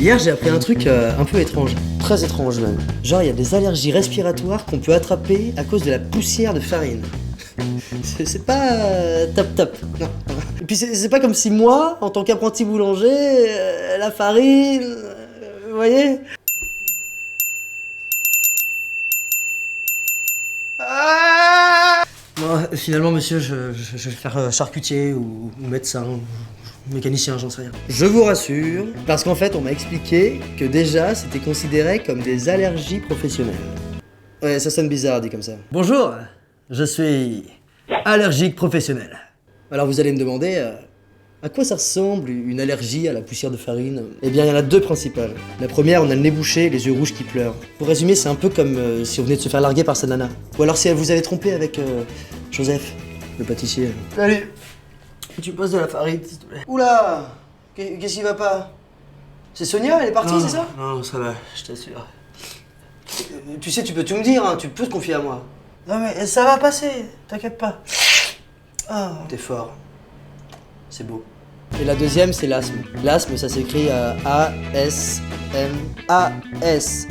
Hier, j'ai appris un truc un peu étrange. Très étrange même. Genre, il y a des allergies respiratoires qu'on peut attraper à cause de la poussière de farine. C'est pas top top, non. Et puis c'est pas comme si moi, en tant qu'apprenti boulanger, la farine... vous voyez? Bon, finalement, monsieur, je vais faire charcutier ou médecin, ou mécanicien, j'en sais rien. Je vous rassure, parce qu'en fait, on m'a expliqué que déjà, c'était considéré comme des allergies professionnelles. Ouais, ça sonne bizarre dit comme ça. Bonjour, je suis allergique professionnel. Alors vous allez me demander, à quoi ça ressemble une allergie à la poussière de farine? Eh bien, il y en a deux principales. La première, on a le nez bouché et les yeux rouges qui pleurent. Pour résumer, c'est un peu comme si on venait de se faire larguer par sa nana. Ou alors si elle vous avait trompé avec Joseph, le pâtissier. Allez, tu poses de la farine, s'il te plaît. Oula, qu'est-ce qui va pas? C'est Sonia, elle est partie, c'est ça? Non, ça va, je t'assure. Tu sais, tu peux tout me dire, hein, tu peux te confier à moi. Non mais ça va passer, t'inquiète pas. Ah, t'es fort. C'est beau. Et la deuxième, c'est l'asthme. L'asthme, ça s'écrit A-S-M... A-S...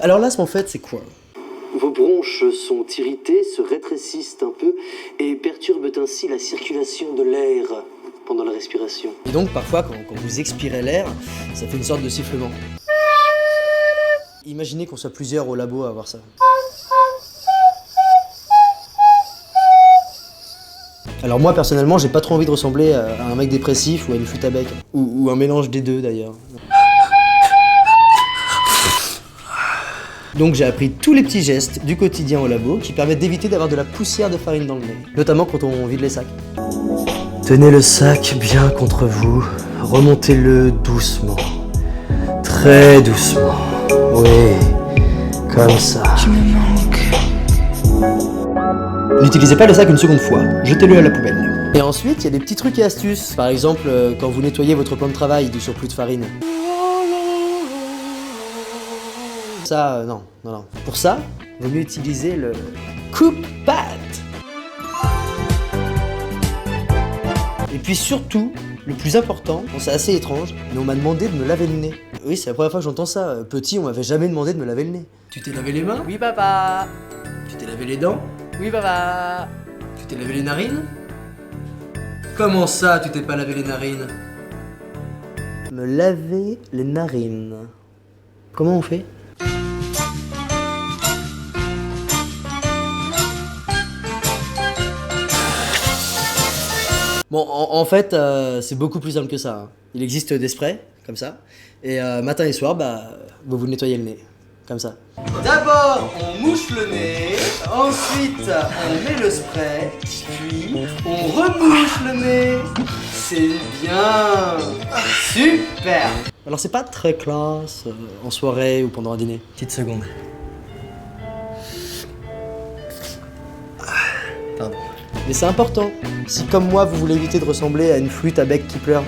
Alors l'asthme, en fait, c'est quoi? Vos bronches sont irritées, se rétrécissent un peu et perturbent ainsi la circulation de l'air pendant la respiration. Et donc, parfois, quand vous expirez l'air, ça fait une sorte de sifflement. Imaginez qu'on soit plusieurs au labo à voir ça. Alors moi personnellement j'ai pas trop envie de ressembler à un mec dépressif ou à une flûte à bec. Ou un mélange des deux d'ailleurs. Donc j'ai appris tous les petits gestes du quotidien au labo qui permettent d'éviter d'avoir de la poussière de farine dans le nez. Notamment quand on vide les sacs. Tenez le sac bien contre vous, remontez-le doucement. Très doucement. Oui, comme ça. Tu me manques. N'utilisez pas le sac une seconde fois, jetez-le à la poubelle. Et ensuite, il y a des petits trucs et astuces. Par exemple, quand vous nettoyez votre plan de travail du surplus de farine. Ça, non. Pour ça, il vaut mieux utiliser le coupe-pâte. Et puis surtout, le plus important, bon, c'est assez étrange, mais on m'a demandé de me laver le nez. Oui, c'est la première fois que j'entends ça. Petit, on m'avait jamais demandé de me laver le nez. Tu t'es lavé les mains? Oui, papa. Tu t'es lavé les dents? Oui, papa. Tu t'es lavé les narines? Comment ça, tu t'es pas lavé les narines? Me laver les narines. Comment on fait? Bon, en fait, c'est beaucoup plus simple que ça. Hein. Il existe des sprays, comme ça. Et matin et soir, vous vous nettoyez le nez. Comme ça. D'abord, on mouche le nez, ensuite, on met le spray, puis on remouche le nez. C'est bien. Super. Alors c'est pas très classe en soirée ou pendant un dîner. Petite seconde. Pardon. Mais c'est important. Si comme moi, vous voulez éviter de ressembler à une flûte à bec qui pleure.